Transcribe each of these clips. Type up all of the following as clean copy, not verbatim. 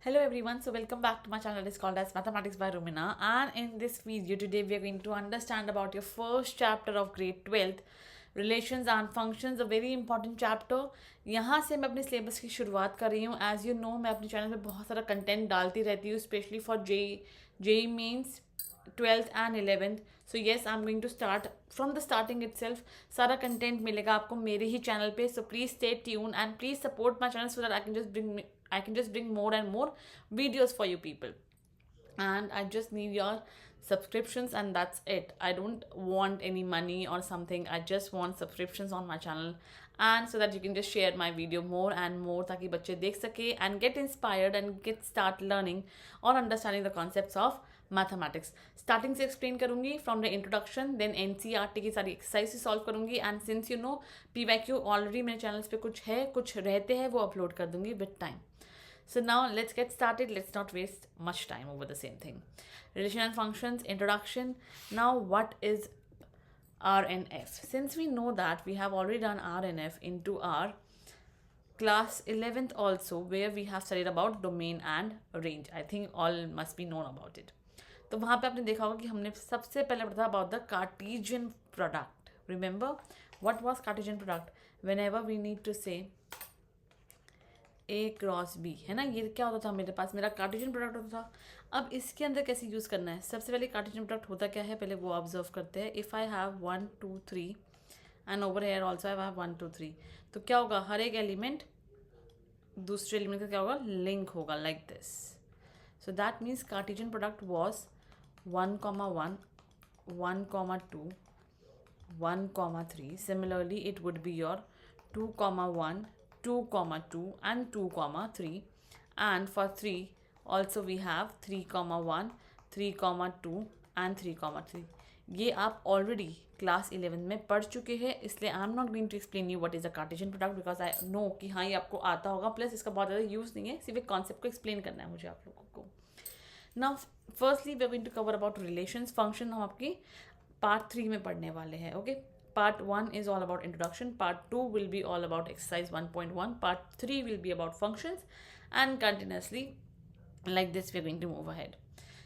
Hello everyone, so welcome back to my channel. It's called as Mathematics by Rumina, and in this video today we are going to understand about your first chapter of grade 12th, relations and functions, a very important chapter. यहाँ से मैं अपने syllabus की शुरुआत कर रही हूँ. As you know मैं अपने चैनल पे बहुत सारा कंटेंट डालती रहती हूँ, specially for JEE mains 12th and 11th. So yes, I'm going to start from the starting itself. सारा कंटेंट मिलेगा आपको मेरे ही चैनल पे. So please stay tuned and please support my channel so that I can just bring more and more videos for you people. And I just need your subscriptions, and that's it. I don't want any money or something. I just want subscriptions on my channel, and so that you can just share my video more and more ताकि बच्चे देख सके and get inspired and get start learning or understanding the concepts of mathematics. Starting से explain करूंगी from the introduction, then NCERT की सारी exercise solve करूंगी. And since you know PYQ already मेरे चैनल्स पे कुछ है, कुछ रहते हैं, वो अपलोड कर दूंगी with time. So now let's get started. Let's not waste much time over the same thing. Relation and functions, introduction. Now what is RNF? Since we know that we have already done RNF into our class 11th also, where we have studied about domain and range. I think all must be known about it. तो वहाँ पे आपने देखा होगा कि हमने सबसे पहले पढ़ा था about the Cartesian product. Remember what was Cartesian product? Whenever we need to say a cross B, है ना, ये क्या होता था मेरे पास, मेरा कार्टेशियन प्रोडक्ट होता था. अब इसके अंदर कैसे यूज़ करना है? सबसे पहले कार्टेशियन प्रोडक्ट होता क्या है पहले वो ऑब्जर्व करते हैं. If I have 1 2 3 and over here also I have 1 2 3, तो क्या होगा, हर एक एलिमेंट दूसरे एलिमेंट का क्या होगा, लिंक होगा, like this. So that means Cartesian product was 1, 1, 1, 2, 1, 3. Similarly, it would be your 2, 1, 2, 2 and 2, 3. And for 3, also we have 3, 1, 3, 2 and 3, 3. ये आप ऑलरेडी क्लास 11 में पढ़ चुके हैं, इसलिए I am not going to explain you what is a Cartesian product because I know कि हाँ ये आपको आता होगा, प्लस इसका बहुत ज़्यादा यूज़ नहीं है, सिर्फ एक कॉन्सेप्ट को एक्सप्लेन करना है मुझे आप लोगों को. Now firstly we are going to cover about relations. Function हम आपकी पार्ट 3 में पढ़ने वाले हैं. Okay, part 1 is all about introduction, part 2 will be all about exercise 1.1, part 3 will be about functions, and continuously like this we are going to move ahead.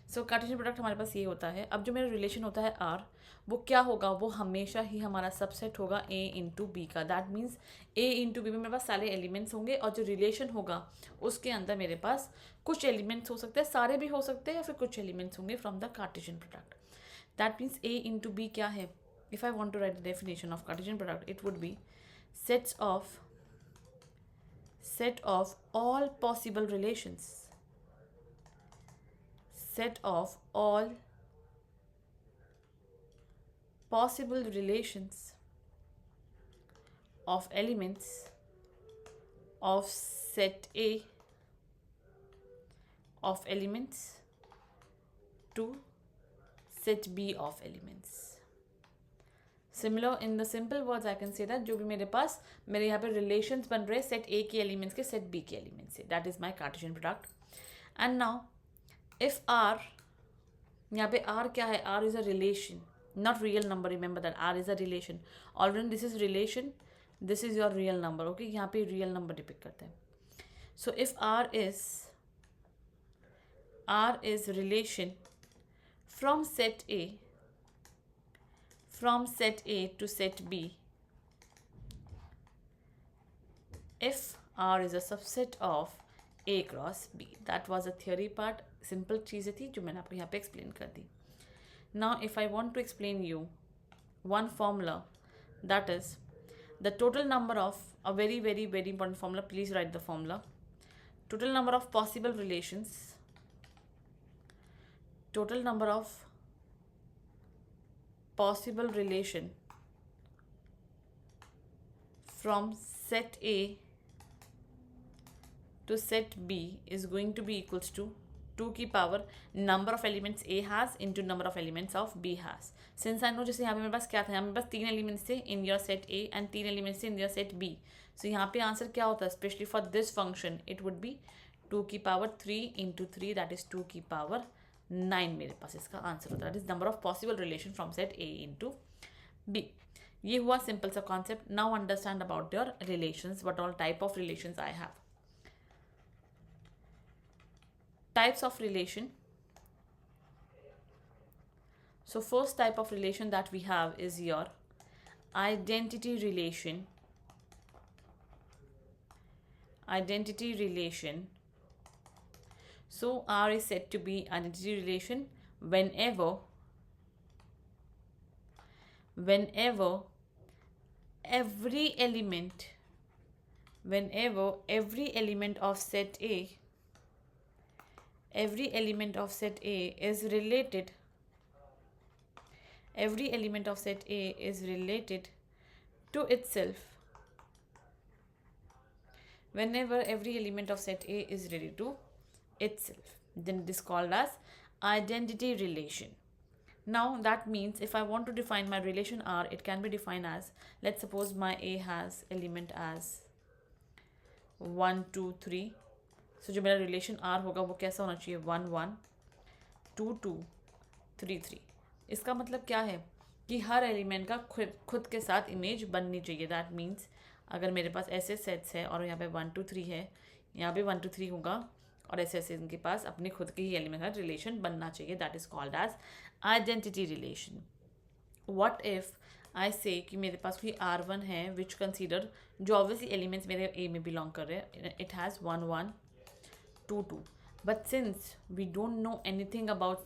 So Cartesian product हमारे पास ये होता है. अब जो मेरा रिलेशन होता है R, वो क्या होगा, वो हमेशा ही हमारा सबसेट होगा A इंटू बी का. That means A into B में मेरे पास सारे एलिमेंट्स होंगे, और जो रिलेशन होगा उसके अंदर मेरे पास कुछ एलिमेंट्स हो सकते हैं, सारे भी हो सकते हैं, या फिर कुछ एलिमेंट्स होंगे from the Cartesian product. That means A into B क्या है? If I want to write the definition of Cartesian product, it would be set of all possible relations. Set of all possible relations of elements of set A of elements to set B of elements. Similar in the simple words I can say that जो भी मेरे पास मेरे यहाँ पे relations बन रहे हैं set ए के एलिमेंट्स के सेट बी के एलिमेंट्स से, that is my Cartesian product. And now if R, यहाँ पे आर क्या है, R is a relation, not real number. Remember that R is a relation. Already this is relation, this is your real number. Okay, यहाँ पे real number depict करते हैं. So if R is relation from set A, from set A to set B, if R is a subset of A cross B. That was a theory part, simple चीज़ें थी जो मैंने आपको यहाँ पे explain कर दी. Now if I want to explain you one formula, that is the total number of a very very very important formula. Please write the formula. Total number of possible relations, total number of possible relation from set A to set B is going to be equals to 2 की power number of elements A has into number of elements of B has. Since I know, जैसे यहाँ पे मेरे पास क्या था, यहाँ मेरे पास 3 elements थे in your set A and 3 elements थे in your set B. So यहाँ पे आंसर क्या होता है, specially for this function it would be 2 की पावर 3 इंटू 3, दैट इज 2 की पावर 9 मेरे पास इसका आंसर होता है. That is number of possible relation from set A into B. ये हुआ सिंपल सा concept. Now understand about your relations, what all type of relations I have. Types of relation. So first type of relation that we have is your identity relation. Identity relation. So R is said to be identity relation whenever every element of set A is related to itself. Whenever every element of set A is related to itself, then it is called as identity relation. Now that means if I want to define my relation R, it can be defined as, let's suppose my A has element as 1 2 3. सो जो मेरा relation R होगा वो कैसा होना चाहिए, 1 1 2 2 3 3. इसका मतलब क्या है कि हर एलिमेंट का खुद के साथ इमेज बननी चाहिए. दैट मीन्स अगर मेरे पास ऐसे सेट्स है और यहाँ पे 1 2 3 है, यहाँ पे 1 2 3 होगा और ऐसे ऐसे इनके पास अपने खुद के ही एलिमेंट का रिलेशन बनना चाहिए. That is called as identity relation. What if I say कि मेरे पास कोई R1 है विच कंसीडर, जो ऑब्वियसली एलिमेंट्स मेरे A में बिलोंग कर रहे हैं, it has 1 1 2 2. But since we don't know anything about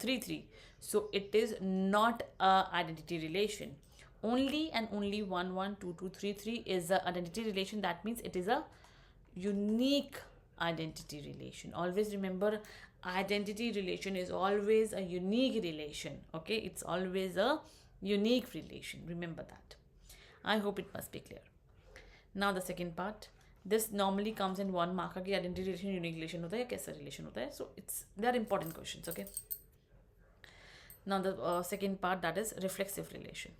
3 3, so it is not a identity relation. Only and only 1 1 2 2 3 3 is a identity relation. That means it is a unique identity relation. Always remember, identity relation is always a unique relation. Okay, it's always a unique relation. Remember that. I hope it must be clear. Now the second part. This normally comes in one marker कि identity relation unique relation होता है या कैसा relation होता है. So it's, they are important questions. Okay. Now the second part, that is reflexive relation.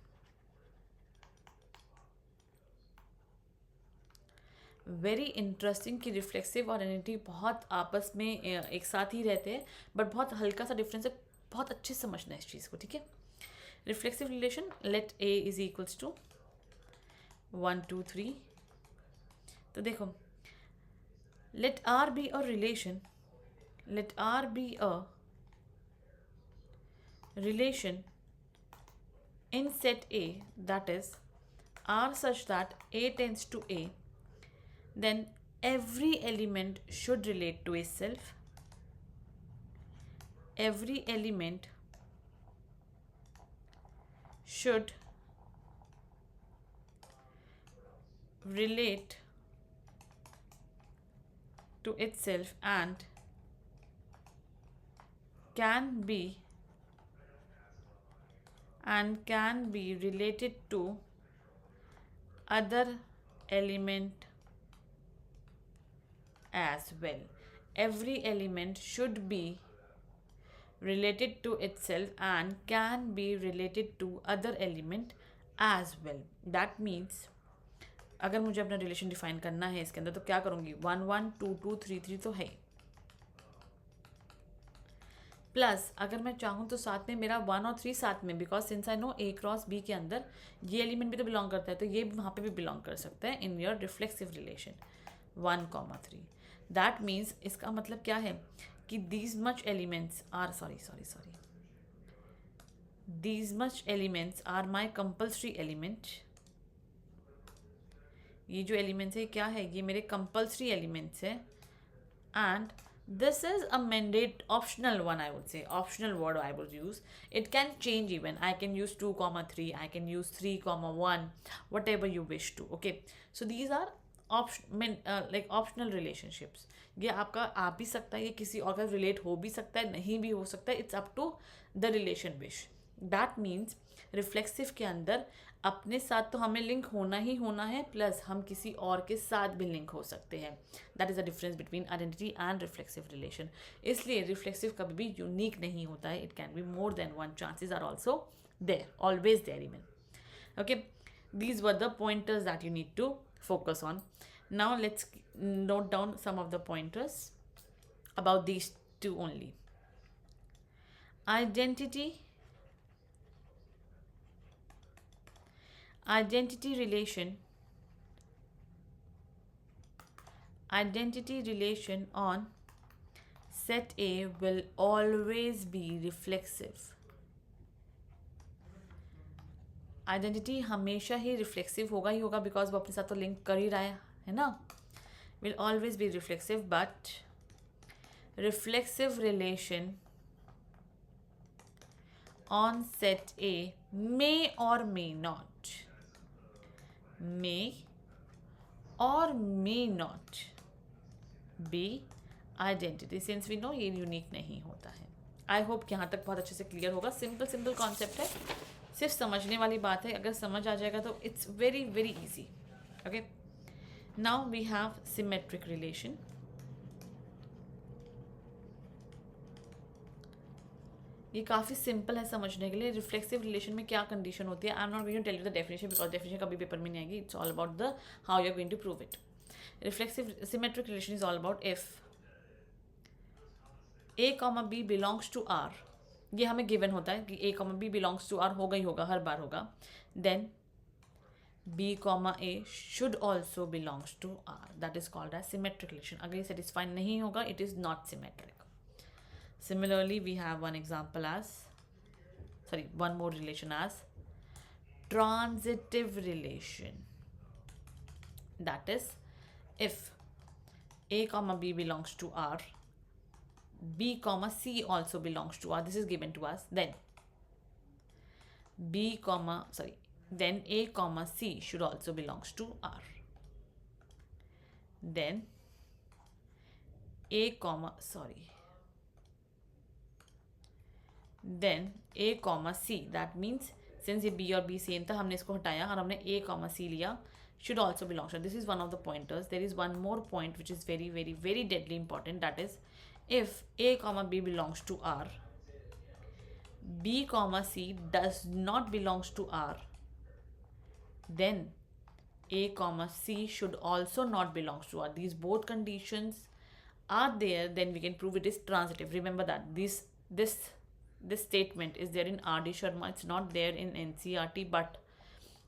Very interesting कि reflexive और identity बहुत आपस में एक साथ ही रहते हैं, बट बहुत हल्का सा डिफरेंस है. बहुत अच्छे से समझना है इस चीज़ को. ठीक है. Reflexive relation, let A is equals to 1 2 3. तो देखो, let R be a relation in set A, that is R such that A tends to A, then every element should relate to itself. Every element should relate to itself and can be related to other element as well. Every element should be related to itself and can be related to other element as well. That means अगर मुझे अपना relation define करना है इसके अंदर तो क्या करूँगी, 1 1 2 2 3 3 तो है, प्लस अगर मैं चाहूँ तो साथ में मेरा 1 और 3 साथ में, because since I know A cross B के अंदर ये एलिमेंट भी तो बिलोंग करता है, तो ये वहाँ पे भी बिलोंग कर सकता है in your reflexive relation 1 3. That means इसका मतलब क्या है कि these much elements are my compulsory element. ये जो एलिमेंट्स है क्या है, ये मेरे कंपल्सरी एलिमेंट्स है. And this is a mandate optional one, I would say, optional word I would use. It can change even. I can use 2 3, I can use 3 1, whatever you wish to. Okay, so these are like optional relationships. ये आपका आ भी सकता है, ये किसी और का relate हो भी सकता है, नहीं भी हो सकता है. It's up to the relation wish. That means reflexive के अंदर अपने साथ तो हमें लिंक होना ही होना है, प्लस हम किसी और के साथ भी लिंक हो सकते हैं. That is the difference between identity and reflexive relation. इसलिए रिफ्लेक्सिव कभी भी यूनिक नहीं होता है. It can be more than one. Chances are also there, always there even. Okay, these were the pointers that you need to focus on. Now let's note down some of the pointers about these two only. Identity relation on set A will always be reflexive. Identity हमेशा ही reflexive होगा ही होगा, because वो अपने साथ तो link कर ही रहा है ना. Will always be reflexive, but reflexive relation on set A may or may not be identity, since we know ये यूनिक नहीं होता है. आई होप कि यहाँ तक बहुत अच्छे से क्लियर होगा. सिंपल कॉन्सेप्ट है, सिर्फ समझने वाली बात है. अगर समझ आ जाएगा तो it's very very easy. Okay, now we have symmetric relation. ये काफ़ी सिंपल है समझने के लिए. रिफ्लेक्सिव रिलेशन में क्या कंडीशन होती है, I am not going to tell you the definition, because definition कभी पेपर में नहीं आएगी. It's all about the how you are going to prove it. Reflexive symmetric relation is all about if A, B belongs to R. ये हमें given होता है कि A, B belongs to R होगा ही होगा, हर बार होगा. Then B, A should also belongs to R. That is called as symmetric relation. अगर ये सेटिस्फाई नहीं होगा, it is not symmetric. Similarly, we have one more relation as transitive relation. That is, if A, B belongs to R, B, C also belongs to R. This is given to us. Then then A, C should also belongs to R. Then then A, C, that means since ये B और B same था, हमने इसको हटाया और हमने A, C लिया, should also belong to. This is one of the pointers. There is one more point which is very very very deadly important. That is, if A, B belongs to R, B, C does not belongs to R, then A, C should also not belongs to R. These both conditions are there, then we can prove it is transitive. Remember that this statement is there in R.D. Sharma. It's not there in NCERT, but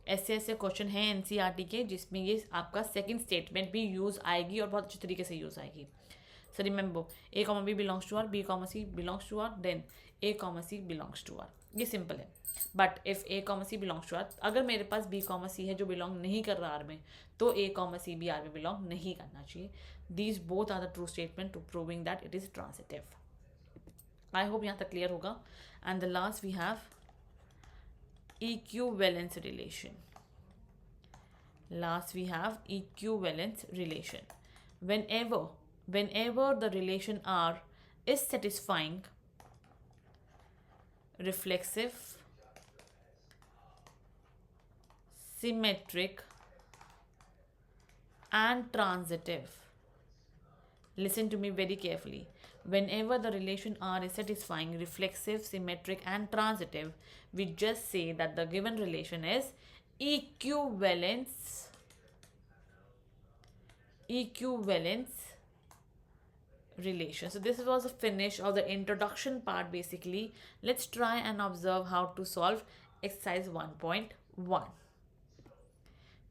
ऐसे question हैं NCERT के जिसमें ये आपका second statement भी use आएगी और बहुत अच्छी तरीके से यूज़ आएगी. So remember, A, B belongs to R, B, C belongs to R, then A, C belongs to R. ये सिंपल है. But if A, C belongs to R, अगर मेरे पास B, C है जो बिलोंग नहीं कर रहा R में, तो A, C भी R में बिलोंग नहीं करना चाहिए. These both are the true statement to proving that it is transitive. I hope यहाँ तक क्लियर होगा. And the last we have equivalence relation. Last we have equivalence relation. Whenever the relation R is satisfying, reflexive, symmetric and transitive. Listen to me very carefully. Whenever the relation R is satisfying, reflexive, symmetric and transitive, we just say that the given relation is equivalence relation. So this was a finish of the introduction part basically. Let's try and observe how to solve exercise 1.1.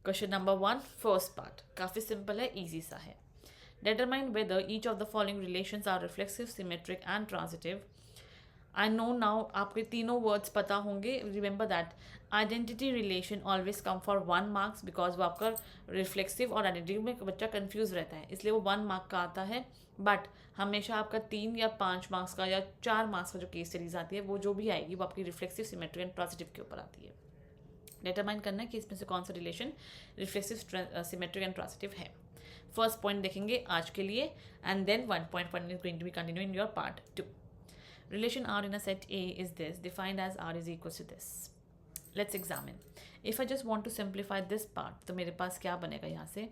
Question number 1, first part. काफ़ी simple है, easy सा है. Determine whether each of the following relations are reflexive, symmetric and transitive. I know now आपके तीनों words पता होंगे. Remember that identity relation always come for 1 marks because वो आपका reflexive और identity में बच्चा confuse रहता है, इसलिए वो 1 mark का आता है. बट हमेशा आपका 3 या 5 मार्क्स का या 4 मार्क्स का जो केस सीरीज आती है, वो जो भी आएगी वो आपकी रिफ्लेक्सिव, सिमेट्रिक एंड ट्रांसिटिव के ऊपर आती है. डिटरमाइन करना है कि इसमें से कौन सा relation reflexive, symmetric and transitive है. फर्स्ट पॉइंट देखेंगे आज के लिए and then 1.1 is going to be continue in your part 2. Relation R in a set A is this, defined as R is equal to this. Let's examine. If I just want to simplify this part, तो मेरे पास क्या बनेगा यहाँ से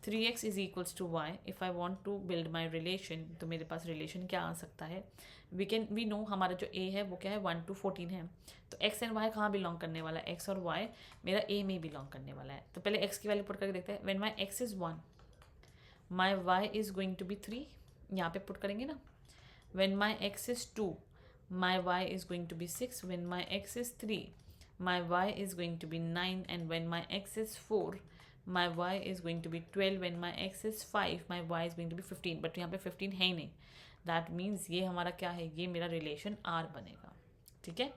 3x is equals to y. If I want to build my relation, तो मेरे पास relation क्या आ सकता है. We know हमारा जो A है वो क्या है 1 to 14 है. तो x and y कहाँ बिलोंग करने वाला है, x और y मेरा A में बिलोंग करने वाला है. तो पहले x की वैल्यू पुट करके देखते हैं. When my x is 1, my y is going to be 3. यहाँ पे पुट करेंगे ना. When my x is 2, my y is going to be 6. When my x is 3, my y is going to be 9. And when my x is 4, my y is going to be 12, when my x is 5, my y is going to be 15, but यहाँ पे 15 है ही नहीं. That means ये हमारा क्या है, ये मेरा रिलेशन r बनेगा. ठीक है.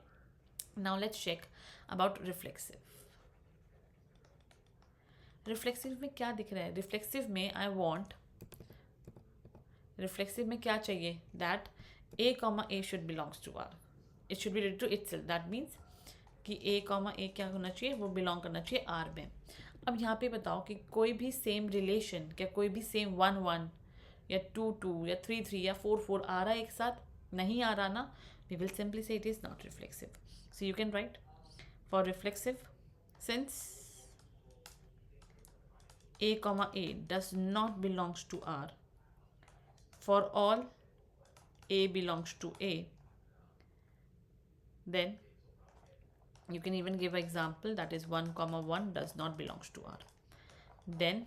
Now let's check about reflexive. Reflexive में क्या दिख रहा है? रिफ्लेक्सिव में आई वॉन्ट, रिफ्लेक्सिव में क्या चाहिए, that a comma a should belongs to r. It should be related to itself. That means कि a कॉमा ए क्या होना चाहिए, वो बिलोंग करना चाहिए r में. अब यहाँ पे बताओ कि कोई भी सेम रिलेशन, क्या कोई भी सेम 1 1 या 2 2 या 3 3 या 4 4 आ रहा है एक साथ? नहीं आ रहा ना. वी विल सिंपली से it is not reflexive. So you can write for reflexive, since a comma a does not belongs to r, for all a belongs to a, then you can even give an example, that is 1 comma 1 does not belongs to r, then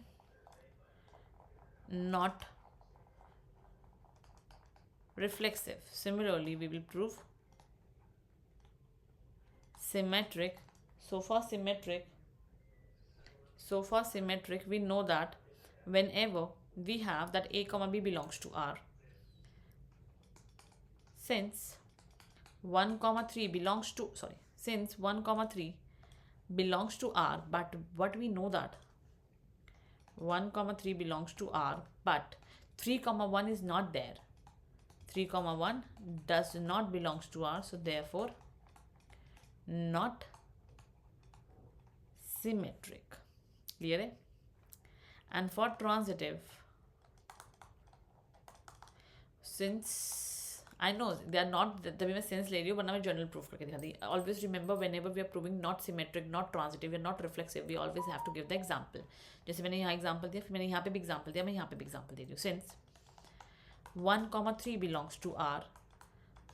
not reflexive. Similarly we will prove symmetric. So for symmetric we know that whenever we have that a comma b belongs to r, since 1 comma 3 belongs to, since 1 comma 3 belongs to r, but what we know that 1 comma 3 belongs to r, but 3 comma 1 is not there. 3 comma 1 does not belongs to r, so therefore not symmetric. Clear है? And for transitive, since I know they are not, तभी मैं sense ले रही हूँ, वरना मैं general proof करके दिखा दी. Always remember whenever we are proving not symmetric, not transitive या not reflexive, we always have to give the example. जैसे मैंने यहाँ एग्जाम्पल दिया, फिर मैंने यहाँ पे भी एग्जाम्पल दिया, मैं यहाँ पे भी एग्जाम्पल दे रही हूँ. Since 1 comma 3 belongs to r,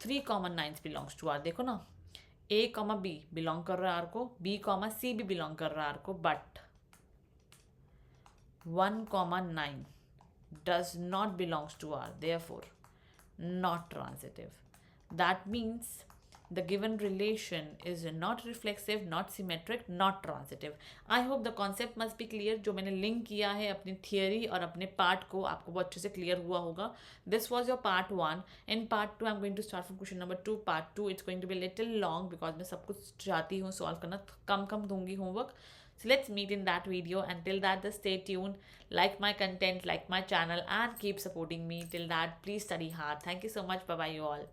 3 comma 9 belongs to r. देखो ना, a comma b बिलोंग कर रहा है r को, b comma c भी बिलोंग कर रहा है r को, but 1 comma 9 does not belongs to r, therefore not transitive. That means the given relation is not reflexive, not symmetric, not transitive. I hope the concept must be clear. जो मैंने link किया है अपनी theory और अपने part को, आपको बहुत अच्छे से क्लियर हुआ होगा. This was your part 1. In part 2 I'm going to start from question number 2. Part 2 it's going to be a little long because मैं सब कुछ चाहती हूँ सॉल्व करना, कम दूंगी homework. So let's meet in that video. Until that, just stay tuned, like my content, like my channel, and keep supporting me. Till that, please study hard. Thank you so much. Bye bye you all.